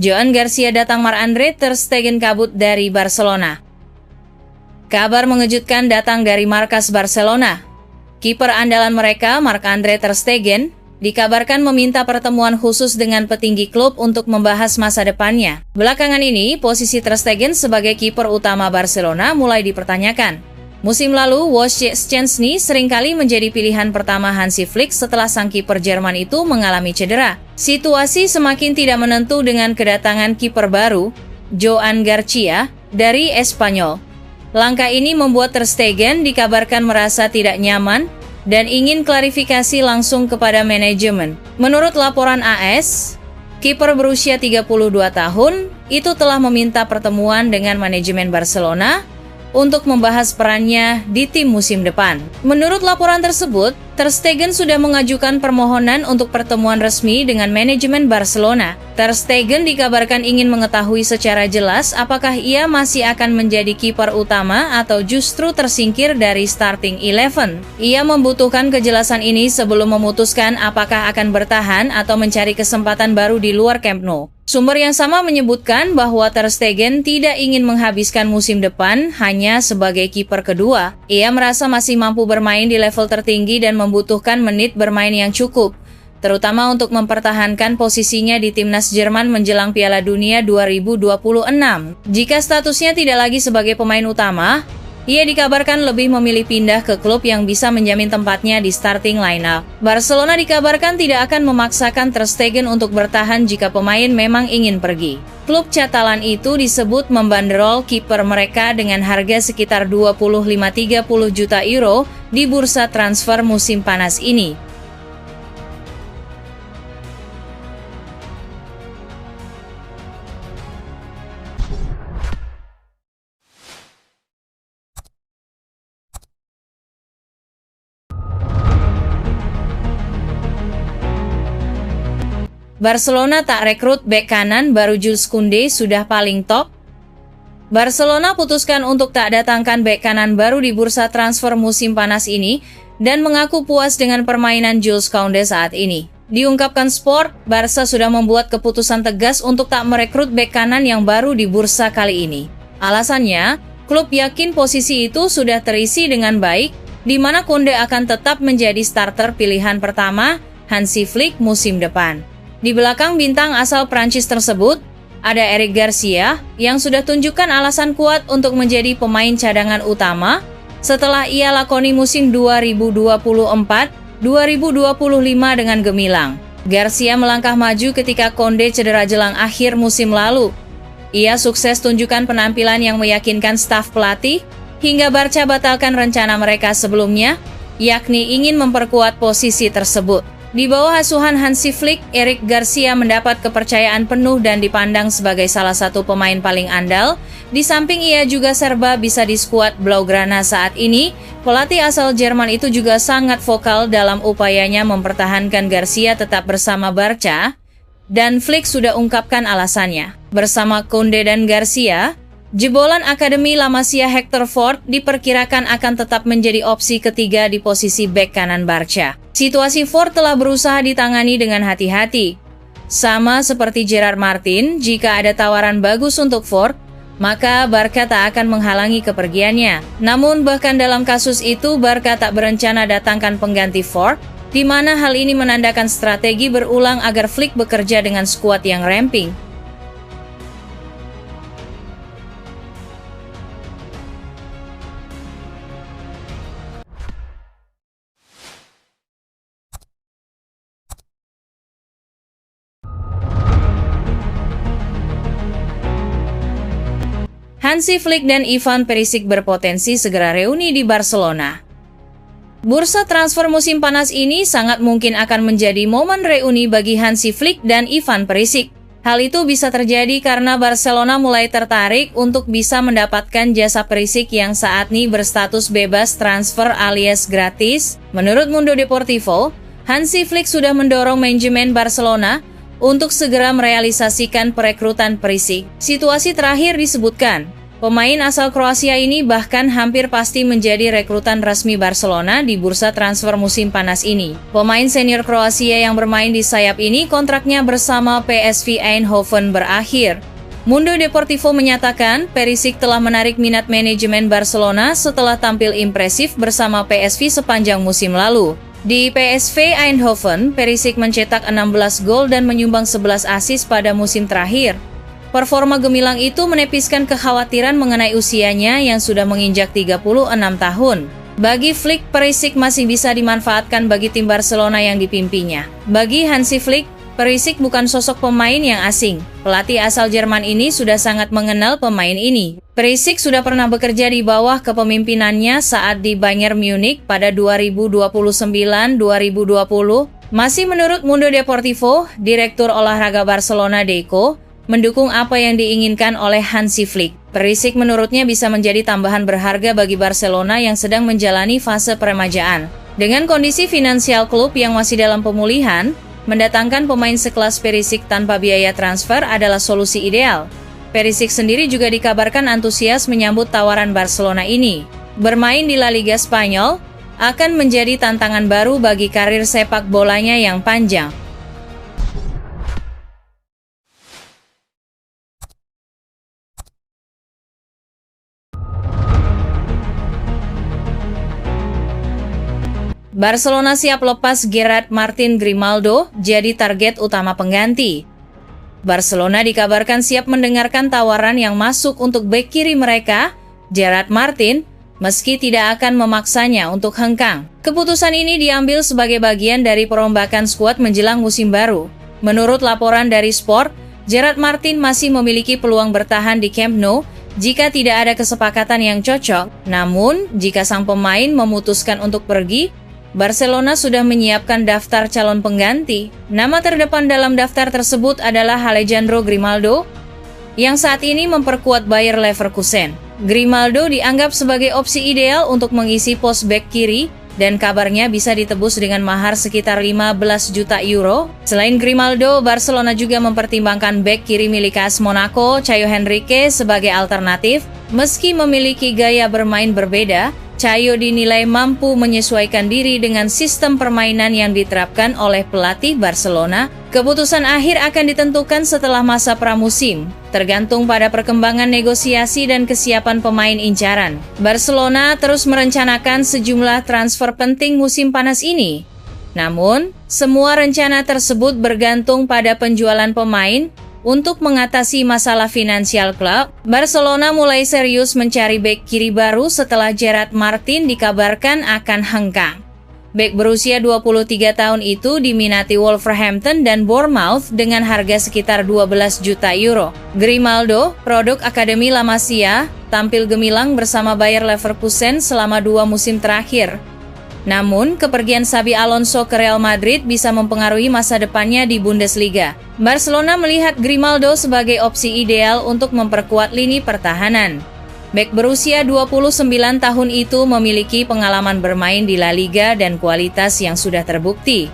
Joan Garcia datang, Marc-Andre ter Stegen kabut dari Barcelona. Kabar mengejutkan datang dari markas Barcelona. Kiper andalan mereka, Marc-Andre ter Stegen, dikabarkan meminta pertemuan khusus dengan petinggi klub untuk membahas masa depannya. Belakangan ini, posisi ter Stegen sebagai kiper utama Barcelona mulai dipertanyakan. Musim lalu, Wojciech Szczęsny seringkali menjadi pilihan pertama Hansi Flick setelah sang kiper Jerman itu mengalami cedera. Situasi semakin tidak menentu dengan kedatangan kiper baru, Joan Garcia, dari Espanyol. Langkah ini membuat ter Stegen dikabarkan merasa tidak nyaman dan ingin klarifikasi langsung kepada manajemen. Menurut laporan AS, kiper berusia 32 tahun itu telah meminta pertemuan dengan manajemen Barcelona untuk membahas perannya di tim musim depan. Menurut laporan tersebut, ter Stegen sudah mengajukan permohonan untuk pertemuan resmi dengan manajemen Barcelona. Ter Stegen dikabarkan ingin mengetahui secara jelas apakah ia masih akan menjadi kiper utama atau justru tersingkir dari starting 11. Ia membutuhkan kejelasan ini sebelum memutuskan apakah akan bertahan atau mencari kesempatan baru di luar Camp Nou. Sumber yang sama menyebutkan bahwa ter Stegen tidak ingin menghabiskan musim depan hanya sebagai kiper kedua. Ia merasa masih mampu bermain di level tertinggi dan membutuhkan menit bermain yang cukup, terutama untuk mempertahankan posisinya di timnas Jerman menjelang Piala Dunia 2026. Jika statusnya tidak lagi sebagai pemain utama, ia dikabarkan lebih memilih pindah ke klub yang bisa menjamin tempatnya di starting lineup. Barcelona dikabarkan tidak akan memaksakan ter Stegen untuk bertahan jika pemain memang ingin pergi. Klub Catalan itu disebut membanderol kiper mereka dengan harga sekitar 25-30 juta euro di bursa transfer musim panas ini. Barcelona tak rekrut bek kanan, baru Jules Koundé sudah paling top. Barcelona putuskan untuk tak datangkan bek kanan baru di bursa transfer musim panas ini dan mengaku puas dengan permainan Jules Koundé saat ini. Diungkapkan Sport, Barca sudah membuat keputusan tegas untuk tak merekrut bek kanan yang baru di bursa kali ini. Alasannya, klub yakin posisi itu sudah terisi dengan baik, di mana Koundé akan tetap menjadi starter pilihan pertama Hansi Flick musim depan. Di belakang bintang asal Prancis tersebut, ada Eric Garcia yang sudah tunjukkan alasan kuat untuk menjadi pemain cadangan utama setelah ia lakoni musim 2024-2025 dengan gemilang. Garcia melangkah maju ketika Koundé cedera jelang akhir musim lalu. Ia sukses tunjukkan penampilan yang meyakinkan staf pelatih hingga Barca batalkan rencana mereka sebelumnya, yakni ingin memperkuat posisi tersebut. Di bawah asuhan Hansi Flick, Eric Garcia mendapat kepercayaan penuh dan dipandang sebagai salah satu pemain paling andal. Di samping ia juga serba bisa di skuad Blaugrana saat ini, pelatih asal Jerman itu juga sangat vokal dalam upayanya mempertahankan Garcia tetap bersama Barca, dan Flick sudah ungkapkan alasannya. Bersama Koundé dan Garcia, jebolan Akademi La Masia Hector Fort diperkirakan akan tetap menjadi opsi ketiga di posisi bek kanan Barca. Situasi Fort telah berusaha ditangani dengan hati-hati. Sama seperti Gerard Martin, jika ada tawaran bagus untuk Fort, maka Barca tak akan menghalangi kepergiannya. Namun bahkan dalam kasus itu, Barca tak berencana datangkan pengganti Fort, di mana hal ini menandakan strategi berulang agar Flick bekerja dengan skuad yang ramping. Hansi Flick dan Ivan Perisic berpotensi segera reuni di Barcelona. Bursa transfer musim panas ini sangat mungkin akan menjadi momen reuni bagi Hansi Flick dan Ivan Perisic. Hal itu bisa terjadi karena Barcelona mulai tertarik untuk bisa mendapatkan jasa Perisic yang saat ini berstatus bebas transfer alias gratis. Menurut Mundo Deportivo, Hansi Flick sudah mendorong manajemen Barcelona untuk segera merealisasikan perekrutan Perisic. Situasi terakhir disebutkan, Pemain asal Kroasia ini bahkan hampir pasti menjadi rekrutan resmi Barcelona di bursa transfer musim panas ini. Pemain senior Kroasia yang bermain di sayap ini kontraknya bersama PSV Eindhoven berakhir. Mundo Deportivo menyatakan Perisic telah menarik minat manajemen Barcelona setelah tampil impresif bersama PSV sepanjang musim lalu. Di PSV Eindhoven, Perisic mencetak 16 gol dan menyumbang 11 assist pada musim terakhir. Performa gemilang itu menepiskan kekhawatiran mengenai usianya yang sudah menginjak 36 tahun. Bagi Flick, Perisic masih bisa dimanfaatkan bagi tim Barcelona yang dipimpinnya. Bagi Hansi Flick, Perisic bukan sosok pemain yang asing. Pelatih asal Jerman ini sudah sangat mengenal pemain ini. Perisic sudah pernah bekerja di bawah kepemimpinannya saat di Bayern Munich pada 2029-2020. Masih menurut Mundo Deportivo, Direktur Olahraga Barcelona Deco mendukung apa yang diinginkan oleh Hansi Flick. Perisic menurutnya bisa menjadi tambahan berharga bagi Barcelona yang sedang menjalani fase peremajaan. Dengan kondisi finansial klub yang masih dalam pemulihan, mendatangkan pemain sekelas Perisic tanpa biaya transfer adalah solusi ideal. Perisic sendiri juga dikabarkan antusias menyambut tawaran Barcelona ini. Bermain di La Liga Spanyol akan menjadi tantangan baru bagi karir sepak bolanya yang panjang. Barcelona siap lepas Gerard Martin Grimaldo jadi target utama pengganti. Barcelona dikabarkan siap mendengarkan tawaran yang masuk untuk bek kiri mereka, Gerard Martin, meski tidak akan memaksanya untuk hengkang. Keputusan ini diambil sebagai bagian dari perombakan skuad menjelang musim baru. Menurut laporan dari Sport, Gerard Martin masih memiliki peluang bertahan di Camp Nou jika tidak ada kesepakatan yang cocok. Namun, jika sang pemain memutuskan untuk pergi, Barcelona sudah menyiapkan daftar calon pengganti. Nama terdepan dalam daftar tersebut adalah Alejandro Grimaldo, yang saat ini memperkuat Bayer Leverkusen. Grimaldo dianggap sebagai opsi ideal untuk mengisi pos bek kiri, dan kabarnya bisa ditebus dengan mahar sekitar 15 juta euro. Selain Grimaldo, Barcelona juga mempertimbangkan bek kiri milik AS Monaco, Caio Henrique, sebagai alternatif. Meski memiliki gaya bermain berbeda, Caio dinilai mampu menyesuaikan diri dengan sistem permainan yang diterapkan oleh pelatih Barcelona. Keputusan akhir akan ditentukan setelah masa pramusim, tergantung pada perkembangan negosiasi dan kesiapan pemain incaran. Barcelona terus merencanakan sejumlah transfer penting musim panas ini. Namun, semua rencana tersebut bergantung pada penjualan pemain. Untuk mengatasi masalah finansial klub, Barcelona mulai serius mencari bek kiri baru setelah Gerard Martin dikabarkan akan hengkang. Bek berusia 23 tahun itu diminati Wolverhampton dan Bournemouth dengan harga sekitar 12 juta euro. Grimaldo, produk Akademi La Masia, tampil gemilang bersama Bayer Leverkusen selama 2 musim terakhir. Namun, kepergian Xabi Alonso ke Real Madrid bisa mempengaruhi masa depannya di Bundesliga. Barcelona melihat Grimaldo sebagai opsi ideal untuk memperkuat lini pertahanan. Bek berusia 29 tahun itu memiliki pengalaman bermain di La Liga dan kualitas yang sudah terbukti.